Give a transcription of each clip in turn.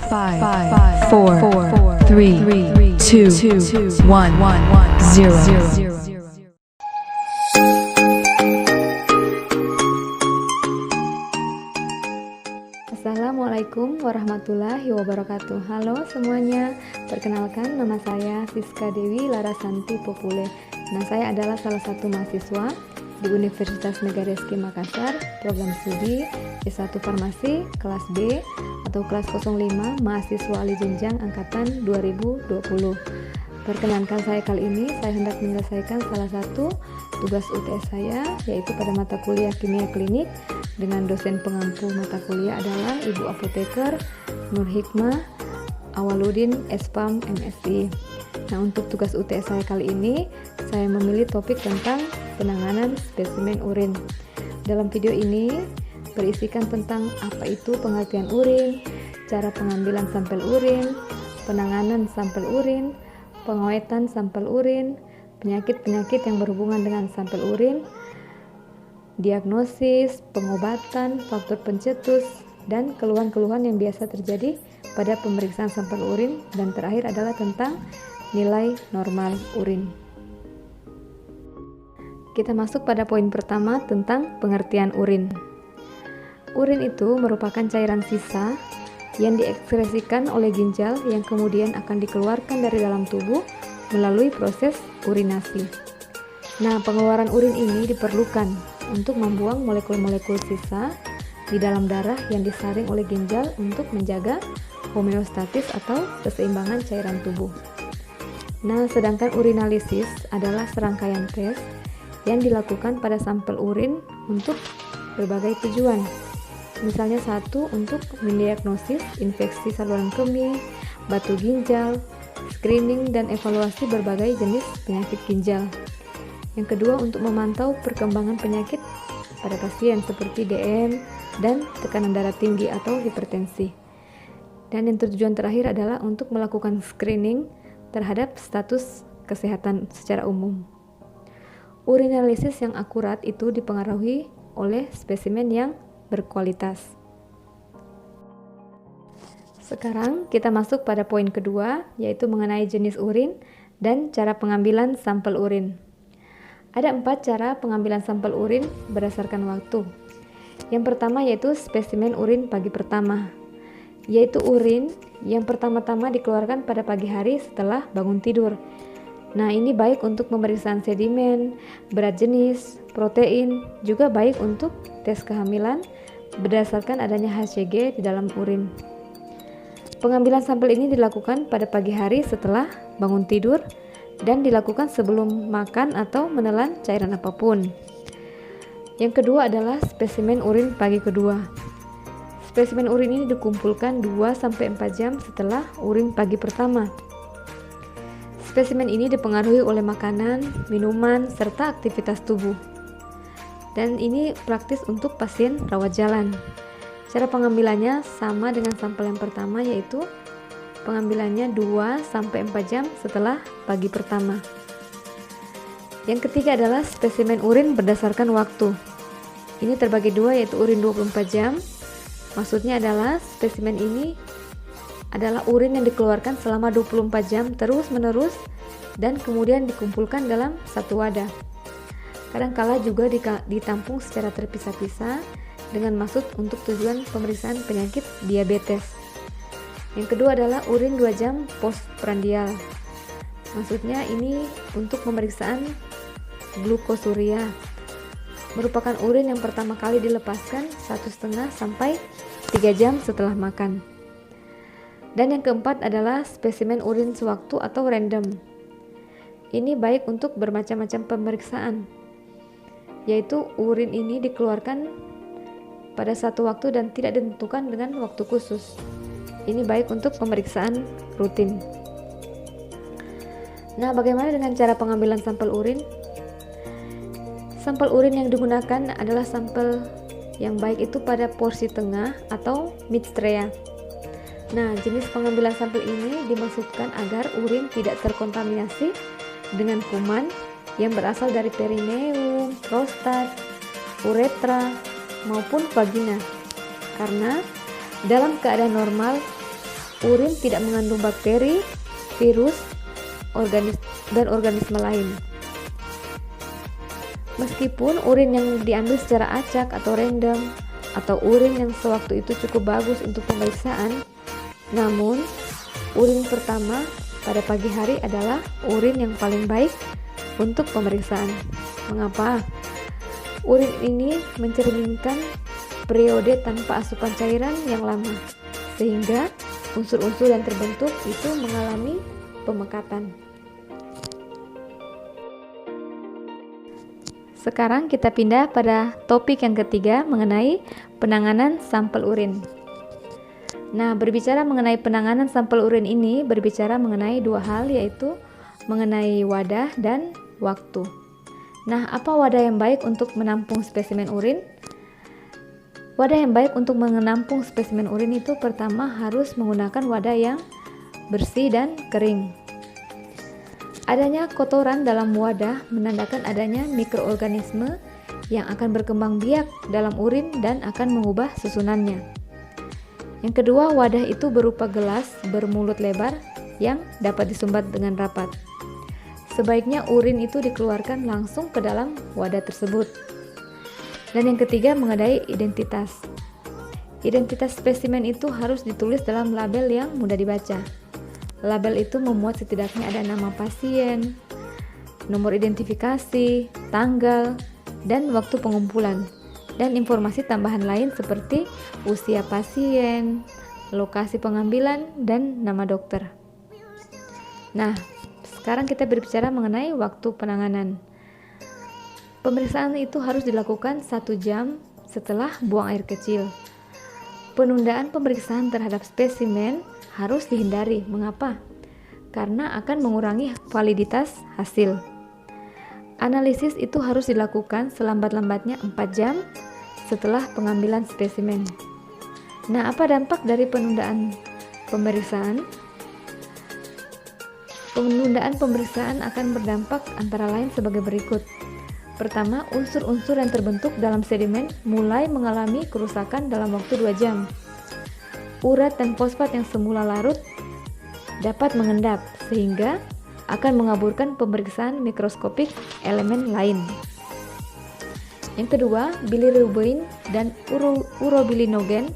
4, 3, 2, 1, 0. Assalamualaikum warahmatullahi wabarakatuh. Halo semuanya, perkenalkan nama saya Siska Dewi Larasanti Popule. Saya adalah salah satu mahasiswa di Universitas Megareski Makassar, program studi S1 Farmasi kelas B atau kelas 05 mahasiswa ahli jenjang angkatan 2020. Perkenankan saya kali ini, saya hendak menyelesaikan salah satu tugas UTS saya, yaitu pada mata kuliah kimia klinik dengan dosen pengampu mata kuliah adalah Ibu Apoteker Nur Hikmah Awaludin Spam MSI. Untuk tugas UTS saya kali ini, saya memilih topik tentang penanganan spesimen urin. Dalam video ini berisikan tentang apa itu pengertian urin, cara pengambilan sampel urin, penanganan sampel urin, pengawetan sampel urin, penyakit-penyakit yang berhubungan dengan sampel urin, diagnosis, pengobatan, faktor pencetus, dan keluhan-keluhan yang biasa terjadi pada pemeriksaan sampel urin, dan terakhir adalah tentang nilai normal urin. Kita masuk pada poin pertama tentang pengertian urin. Urin itu merupakan cairan sisa yang diekskresikan oleh ginjal yang kemudian akan dikeluarkan dari dalam tubuh melalui proses urinasi. Pengeluaran urin ini diperlukan untuk membuang molekul-molekul sisa di dalam darah yang disaring oleh ginjal untuk menjaga homeostatis atau keseimbangan cairan tubuh. Sedangkan urinalisis adalah serangkaian tes yang dilakukan pada sampel urin untuk berbagai tujuan. Misalnya satu, untuk mendiagnosis infeksi saluran kemih, batu ginjal, screening dan evaluasi berbagai jenis penyakit ginjal. Yang kedua, untuk memantau perkembangan penyakit pada pasien seperti DM dan tekanan darah tinggi atau hipertensi. Dan yang tujuan terakhir adalah untuk melakukan screening terhadap status kesehatan secara umum. Urinalisis yang akurat itu dipengaruhi oleh spesimen yang berkualitas. Sekarang kita masuk pada poin kedua, yaitu mengenai jenis urin dan cara pengambilan sampel urin. Ada 4 cara pengambilan sampel urin berdasarkan waktu. Yang pertama yaitu spesimen urin pagi pertama, yaitu urin yang pertama-tama dikeluarkan pada pagi hari setelah bangun tidur. Ini baik untuk pemeriksaan sedimen, berat jenis, protein, juga baik untuk tes kehamilan berdasarkan adanya HCG di dalam urin. Pengambilan sampel ini dilakukan pada pagi hari setelah bangun tidur dan dilakukan sebelum makan atau menelan cairan apapun. Yang kedua adalah spesimen urin pagi kedua. Spesimen urin ini dikumpulkan 2-4 jam setelah urin pagi pertama. Spesimen ini dipengaruhi oleh makanan, minuman, serta aktivitas tubuh. Dan ini praktis untuk pasien rawat jalan. Cara pengambilannya sama dengan sampel yang pertama, yaitu pengambilannya 2-4 jam setelah pagi pertama. Yang ketiga adalah spesimen urin berdasarkan waktu. Ini terbagi dua, yaitu urin 24 jam. Maksudnya adalah spesimen ini adalah urin yang dikeluarkan selama 24 jam terus-menerus dan kemudian dikumpulkan dalam satu wadah. Kadang-kala juga ditampung secara terpisah-pisah dengan maksud untuk tujuan pemeriksaan penyakit diabetes. Yang kedua adalah urin 2 jam postprandial. Maksudnya ini untuk pemeriksaan glukosuria. Merupakan urin yang pertama kali dilepaskan 1,5 sampai 3 jam setelah makan. Dan yang keempat adalah spesimen urin sewaktu atau random. Ini baik untuk bermacam-macam pemeriksaan, yaitu urin ini dikeluarkan pada satu waktu dan tidak ditentukan dengan waktu khusus. Ini baik untuk pemeriksaan rutin. Bagaimana dengan cara pengambilan sampel urin? Sampel urin yang digunakan adalah sampel yang baik itu pada porsi tengah atau midstrea. Jenis pengambilan sampel ini dimaksudkan agar urin tidak terkontaminasi dengan kuman yang berasal dari perineum, prostat, uretra, maupun vagina. Karena dalam keadaan normal, urin tidak mengandung bakteri, virus, dan organisme lain. Meskipun urin yang diambil secara acak atau random, atau urin yang sewaktu itu cukup bagus untuk pemeriksaan, namun urin pertama pada pagi hari adalah urin yang paling baik untuk pemeriksaan. Mengapa? Urin ini mencerminkan periode tanpa asupan cairan yang lama, sehingga unsur-unsur yang terbentuk itu mengalami pemekatan. Sekarang kita pindah pada topik yang ketiga mengenai penanganan sampel urin. Nah, berbicara mengenai penanganan sampel urin ini berbicara mengenai dua hal, yaitu mengenai wadah dan waktu. Nah, apa wadah yang baik untuk menampung spesimen urin? Wadah yang baik untuk menampung spesimen urin itu pertama harus menggunakan wadah yang bersih dan kering. Adanya kotoran dalam wadah menandakan adanya mikroorganisme yang akan berkembang biak dalam urin dan akan mengubah susunannya. Yang kedua, wadah itu berupa gelas bermulut lebar yang dapat disumbat dengan rapat. Sebaiknya urin itu dikeluarkan langsung ke dalam wadah tersebut. Dan yang ketiga, mengenai identitas. Identitas spesimen itu harus ditulis dalam label yang mudah dibaca. Label itu memuat setidaknya ada nama pasien, nomor identifikasi, tanggal, dan waktu pengumpulan, dan informasi tambahan lain seperti usia pasien, lokasi pengambilan, dan nama dokter. Nah, sekarang kita berbicara mengenai waktu penanganan. Pemeriksaan itu harus dilakukan 1 jam setelah buang air kecil. Penundaan pemeriksaan terhadap spesimen harus dihindari. Mengapa? Karena akan mengurangi validitas hasil. Analisis itu harus dilakukan selambat-lambatnya 4 jam setelah pengambilan spesimen. Nah, apa dampak dari penundaan pemeriksaan? Penundaan pemeriksaan akan berdampak antara lain sebagai berikut. Pertama, unsur-unsur yang terbentuk dalam sedimen mulai mengalami kerusakan dalam waktu 2 jam. Urat dan fosfat yang semula larut dapat mengendap, sehingga akan mengaburkan pemeriksaan mikroskopik elemen lain. Yang kedua, bilirubin dan urobilinogen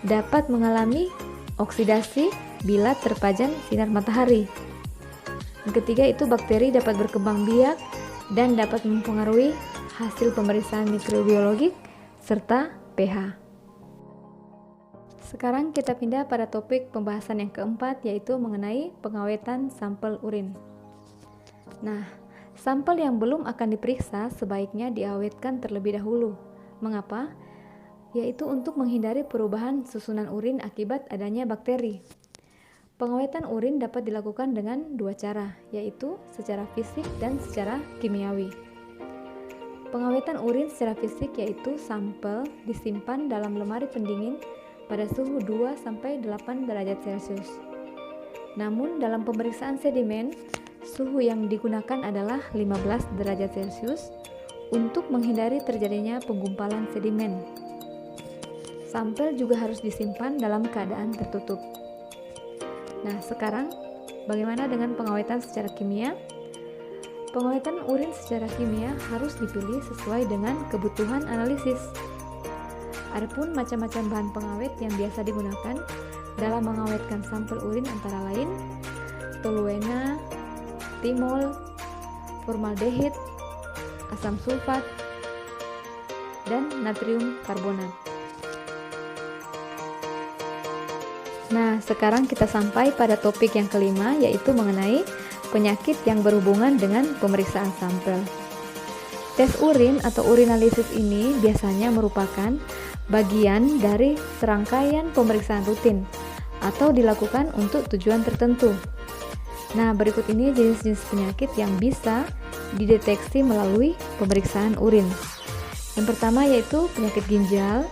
dapat mengalami oksidasi bila terpajan sinar matahari. Yang ketiga itu bakteri dapat berkembang biak dan dapat mempengaruhi hasil pemeriksaan mikrobiologik serta pH. Sekarang kita pindah pada topik pembahasan yang keempat, yaitu mengenai pengawetan sampel urin. Nah, sampel yang belum akan diperiksa sebaiknya diawetkan terlebih dahulu. Mengapa? Yaitu untuk menghindari perubahan susunan urin akibat adanya bakteri. Pengawetan urin dapat dilakukan dengan 2 cara, yaitu secara fisik dan secara kimiawi. Pengawetan urin secara fisik yaitu sampel disimpan dalam lemari pendingin pada suhu 2-8 derajat Celcius. Namun dalam pemeriksaan sedimen, suhu yang digunakan adalah 15 derajat Celcius untuk menghindari terjadinya penggumpalan sedimen. Sampel juga harus disimpan dalam keadaan tertutup. Nah, sekarang bagaimana dengan pengawetan secara kimia? Pengawetan urin secara kimia harus dipilih sesuai dengan kebutuhan analisis. Adapun macam-macam bahan pengawet yang biasa digunakan dalam mengawetkan sampel urin antara lain toluena, timol, formaldehid, asam sulfat, dan natrium karbonat. Nah, sekarang kita sampai pada topik yang kelima, yaitu mengenai penyakit yang berhubungan dengan pemeriksaan sampel. Tes urin atau urinalisis ini biasanya merupakan bagian dari serangkaian pemeriksaan rutin atau dilakukan untuk tujuan tertentu. Nah, berikut ini jenis-jenis penyakit yang bisa dideteksi melalui pemeriksaan urin. Yang pertama yaitu penyakit ginjal,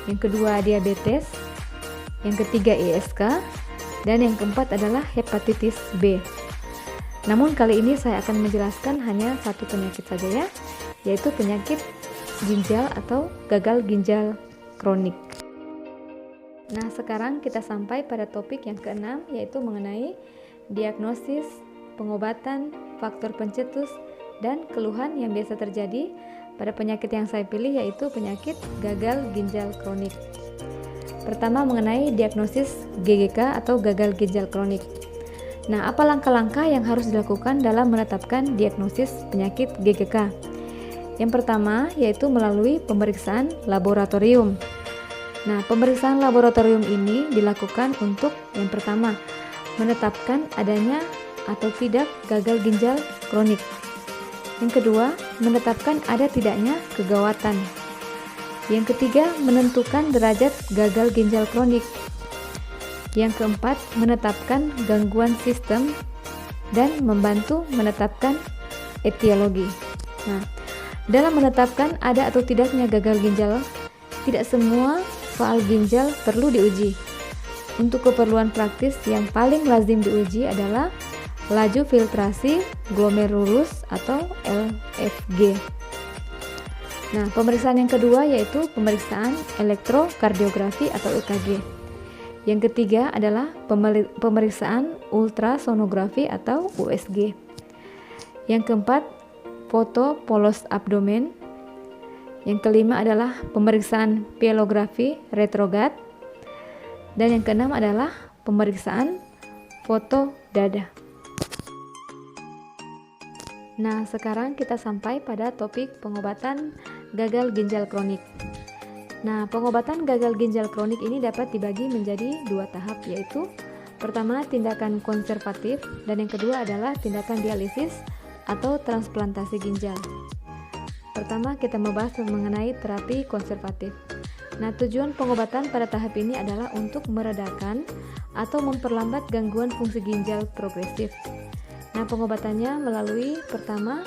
yang kedua diabetes, yang ketiga ISK, dan yang keempat adalah hepatitis B. Namun kali ini saya akan menjelaskan hanya satu penyakit saja ya, yaitu penyakit ginjal atau gagal ginjal kronik. Nah, sekarang kita sampai pada topik yang keenam, yaitu mengenai diagnosis, pengobatan, faktor pencetus, dan keluhan yang biasa terjadi pada penyakit yang saya pilih, yaitu penyakit gagal ginjal kronik. Pertama, mengenai diagnosis GGK atau gagal ginjal kronik. Nah, apa langkah-langkah yang harus dilakukan dalam menetapkan diagnosis penyakit GGK? Yang pertama, yaitu melalui pemeriksaan laboratorium. Nah, pemeriksaan laboratorium ini dilakukan untuk yang pertama, menetapkan adanya atau tidak gagal ginjal kronik. Yang kedua, menetapkan ada tidaknya kegawatan. Yang ketiga, menentukan derajat gagal ginjal kronik. Yang keempat, menetapkan gangguan sistem dan membantu menetapkan etiologi. Nah, dalam menetapkan ada atau tidaknya gagal ginjal, tidak semua soal ginjal perlu diuji. Untuk keperluan praktis yang paling lazim diuji adalah laju filtrasi glomerulus atau LFG. Nah, pemeriksaan yang kedua yaitu pemeriksaan elektrokardiografi atau EKG. Yang ketiga adalah pemeriksaan ultrasonografi atau USG. Yang keempat, foto polos abdomen. Yang kelima adalah pemeriksaan pielografi retrograd. Dan yang keenam adalah pemeriksaan foto dada. Nah, sekarang kita sampai pada topik pengobatan gagal ginjal kronik. Nah, pengobatan gagal ginjal kronik ini dapat dibagi menjadi dua tahap, yaitu pertama tindakan konservatif dan yang kedua adalah tindakan dialisis atau transplantasi ginjal. Pertama, kita membahas mengenai terapi konservatif. Nah, tujuan pengobatan pada tahap ini adalah untuk meredakan atau memperlambat gangguan fungsi ginjal progresif. Nah, pengobatannya melalui pertama,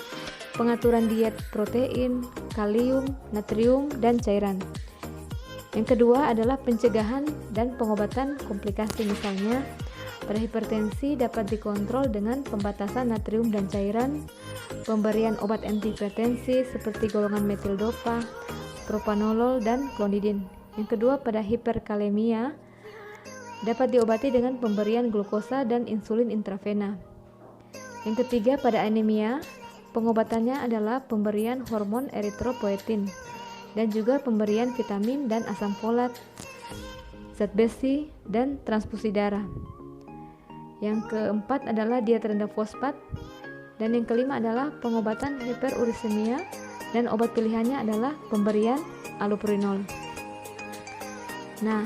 pengaturan diet protein, kalium, natrium, dan cairan. Yang kedua adalah pencegahan dan pengobatan komplikasi, misalnya pada hipertensi dapat dikontrol dengan pembatasan natrium dan cairan, pemberian obat antihipertensi seperti golongan metildopa, propanolol, dan klonidin. Yang kedua, pada hiperkalemia dapat diobati dengan pemberian glukosa dan insulin intravena. Yang ketiga, pada anemia, pengobatannya adalah pemberian hormon eritropoietin dan juga pemberian vitamin dan asam folat, zat besi, dan transfusi darah. Yang keempat adalah diet rendah fosfat, dan yang kelima adalah pengobatan hiperurisemia dan obat pilihannya adalah pemberian allopurinol. Nah,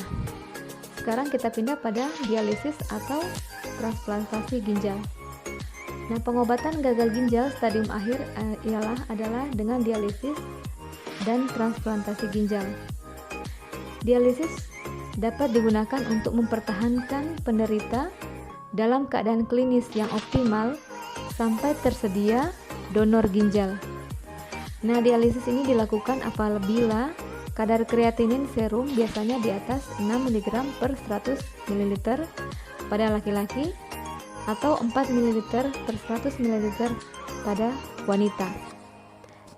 sekarang kita pindah pada dialisis atau transplantasi ginjal. Nah, pengobatan gagal ginjal stadium akhir adalah dengan dialisis dan transplantasi ginjal. Dialisis dapat digunakan untuk mempertahankan penderita dalam keadaan klinis yang optimal sampai tersedia donor ginjal. Nah, dialisis ini dilakukan apabila kadar kreatinin serum biasanya di atas 6 mg per 100 ml pada laki-laki atau 4 ml per 100 ml pada wanita,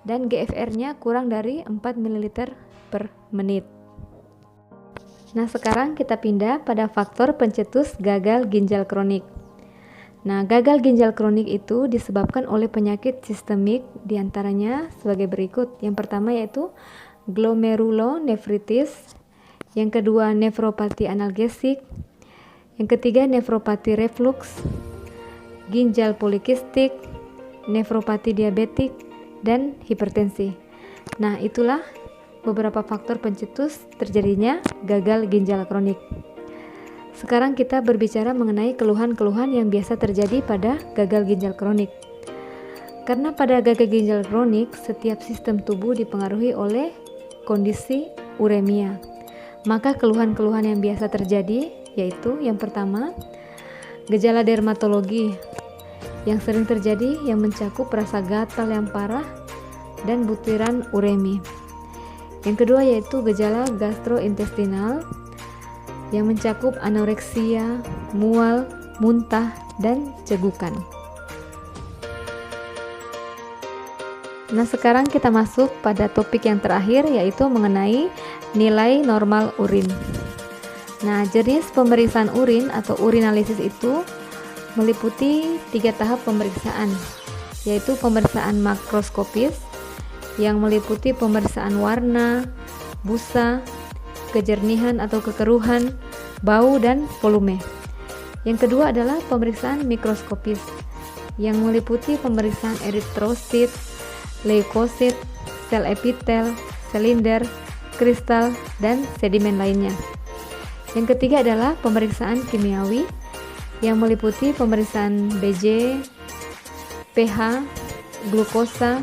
dan GFR-nya kurang dari 4 ml per menit. Nah, sekarang kita pindah pada faktor pencetus gagal ginjal kronik. Nah, gagal ginjal kronik itu disebabkan oleh penyakit sistemik, diantaranya sebagai berikut. Yang pertama yaitu glomerulonefritis, yang kedua nefropati analgesik, yang ketiga nefropati reflux, ginjal polikistik, nefropati diabetik, dan hipertensi. Nah, itulah beberapa faktor pencetus terjadinya gagal ginjal kronik. Sekarang kita berbicara mengenai keluhan-keluhan yang biasa terjadi pada gagal ginjal kronik. Karena pada gagal ginjal kronik, setiap sistem tubuh dipengaruhi oleh kondisi uremia. Maka keluhan-keluhan yang biasa terjadi yaitu yang pertama, gejala dermatologi yang sering terjadi yang mencakup rasa gatal yang parah dan butiran uremi. Yang kedua yaitu gejala gastrointestinal yang mencakup anoreksia, mual, muntah, dan cegukan. Nah, sekarang kita masuk pada topik yang terakhir yaitu mengenai nilai normal urin. Nah, jenis pemeriksaan urin atau urinalisis itu meliputi 3 tahap pemeriksaan, yaitu pemeriksaan makroskopis yang meliputi pemeriksaan warna, busa, kejernihan atau kekeruhan, bau, dan volume. Yang kedua adalah pemeriksaan mikroskopis yang meliputi pemeriksaan eritrosit, leukosit, sel epitel, silinder, kristal, dan sedimen lainnya. Yang ketiga adalah pemeriksaan kimiawi yang meliputi pemeriksaan BJ, pH, glukosa,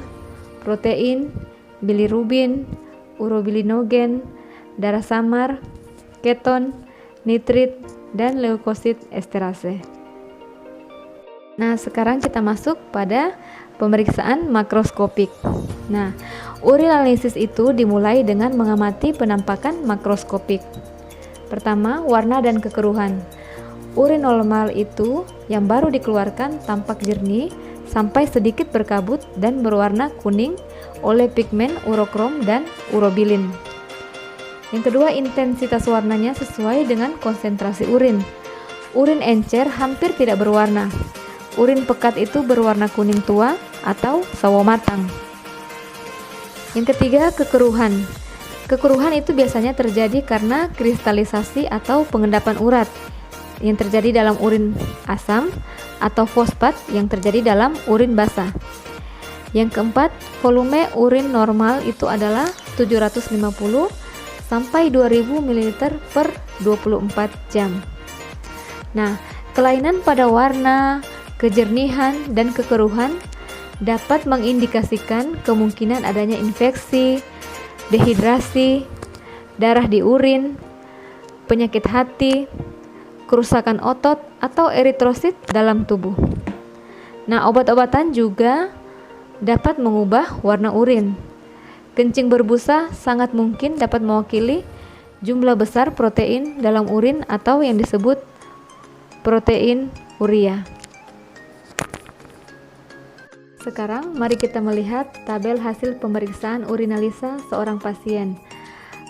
protein, bilirubin, urobilinogen, darah samar, keton, nitrit, dan leukosit esterase. Nah, sekarang kita masuk pada pemeriksaan makroskopik. Nah, urinalisis itu dimulai dengan mengamati penampakan makroskopik. Pertama, warna dan kekeruhan. Urin normal itu yang baru dikeluarkan tampak jernih sampai sedikit berkabut dan berwarna kuning oleh pigmen urokrom dan urobilin. Yang kedua, intensitas warnanya sesuai dengan konsentrasi urin. Urin encer hampir tidak berwarna. Urin pekat itu berwarna kuning tua atau sawo matang. Yang ketiga, kekeruhan. Kekeruhan itu biasanya terjadi karena kristalisasi atau pengendapan urat yang terjadi dalam urin asam atau fosfat yang terjadi dalam urin basah. Yang keempat, volume urin normal itu adalah 750 sampai 2000 ml per 24 jam. Nah, kelainan pada warna, kejernihan, dan kekeruhan dapat mengindikasikan kemungkinan adanya infeksi, dehidrasi, darah di urin, penyakit hati, kerusakan otot, atau eritrosit dalam tubuh. Nah, obat-obatan juga dapat mengubah warna urin. Kencing berbusa sangat mungkin dapat mewakili jumlah besar protein dalam urin atau yang disebut protein urea. Sekarang mari kita melihat tabel hasil pemeriksaan urinalisa seorang pasien.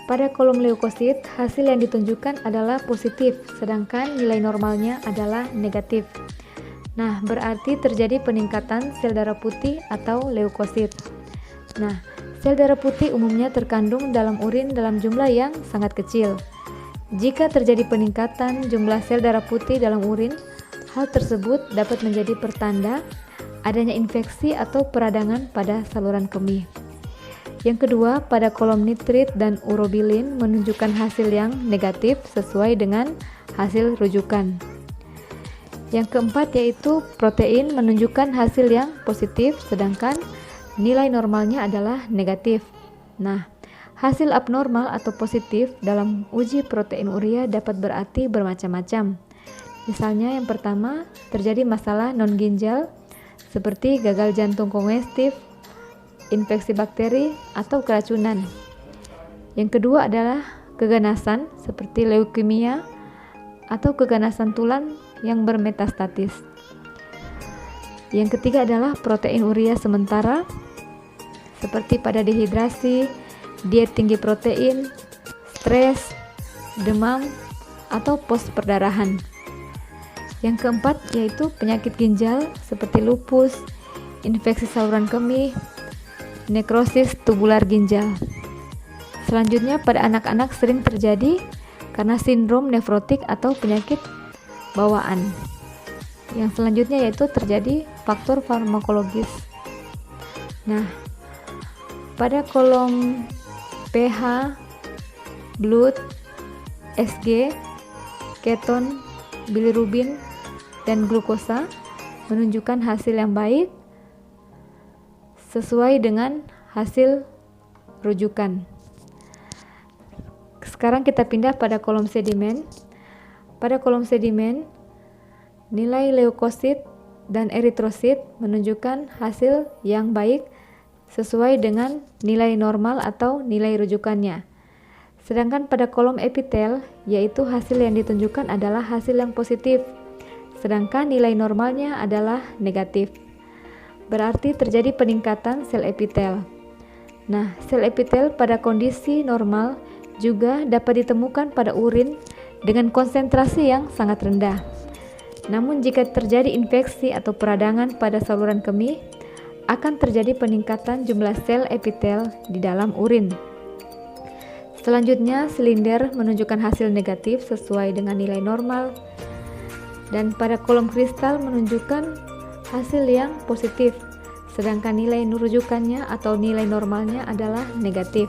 Pada kolom leukosit, hasil yang ditunjukkan adalah positif, sedangkan nilai normalnya adalah negatif. Nah, berarti terjadi peningkatan sel darah putih atau leukosit. Nah, sel darah putih umumnya terkandung dalam urin dalam jumlah yang sangat kecil. Jika terjadi peningkatan jumlah sel darah putih dalam urin, hal tersebut dapat menjadi pertanda adanya infeksi atau peradangan pada saluran kemih. Yang kedua, pada kolom nitrit dan urobilin menunjukkan hasil yang negatif sesuai dengan hasil rujukan. Yang keempat yaitu protein menunjukkan hasil yang positif sedangkan nilai normalnya adalah negatif. Nah, hasil abnormal atau positif dalam uji protein urea dapat berarti bermacam-macam. Misalnya yang pertama, terjadi masalah non-ginjal seperti gagal jantung kongestif, infeksi bakteri, atau keracunan. Yang kedua adalah keganasan seperti leukemia atau keganasan tulang yang bermetastatis. Yang ketiga adalah protein urea sementara seperti pada dehidrasi, diet tinggi protein, stres, demam, atau pos perdarahan. Yang keempat yaitu penyakit ginjal seperti lupus, infeksi saluran kemih, nekrosis tubular ginjal. Selanjutnya pada anak-anak sering terjadi karena sindrom nefrotik atau penyakit bawaan. Yang selanjutnya yaitu terjadi faktor farmakologis. Nah, pada kolom pH, blood, SG, keton, bilirubin, dan glukosa menunjukkan hasil yang baik sesuai dengan hasil rujukan. Sekarang kita pindah pada kolom sedimen. Pada kolom sedimen, nilai leukosit dan eritrosit menunjukkan hasil yang baik sesuai dengan nilai normal atau nilai rujukannya. Sedangkan pada kolom epitel, yaitu hasil yang ditunjukkan adalah hasil yang positif, sedangkan nilai normalnya adalah negatif. Berarti terjadi peningkatan sel epitel. Nah, sel epitel pada kondisi normal juga dapat ditemukan pada urin dengan konsentrasi yang sangat rendah. Namun jika terjadi infeksi atau peradangan pada saluran kemih, akan terjadi peningkatan jumlah sel epitel di dalam urin. Selanjutnya, silinder menunjukkan hasil negatif sesuai dengan nilai normal, dan pada kolom kristal menunjukkan hasil yang positif, sedangkan nilai rujukannya atau nilai normalnya adalah negatif.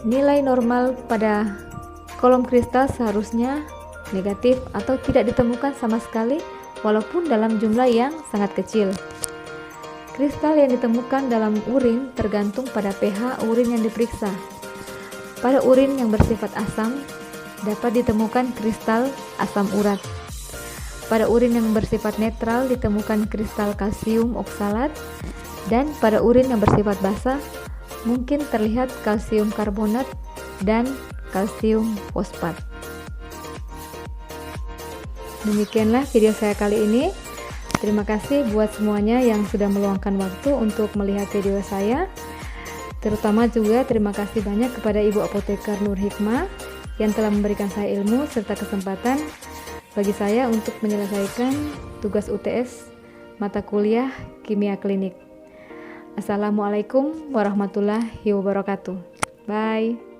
Nilai normal pada kolom kristal seharusnya negatif atau tidak ditemukan sama sekali, walaupun dalam jumlah yang sangat kecil. Kristal yang ditemukan dalam urin tergantung pada pH urin yang diperiksa. Pada urin yang bersifat asam, dapat ditemukan kristal asam urat. Pada urin yang bersifat netral ditemukan kristal kalsium oksalat, dan pada urin yang bersifat basa mungkin terlihat kalsium karbonat dan kalsium fosfat. Demikianlah video saya kali ini. Terima kasih buat semuanya yang sudah meluangkan waktu untuk melihat video saya. Terutama juga terima kasih banyak kepada Ibu Apoteker Nur Hikmah yang telah memberikan saya ilmu serta kesempatan bagi saya untuk menyelesaikan tugas UTS mata kuliah Kimia Klinik. Assalamualaikum warahmatullahi wabarakatuh. Bye.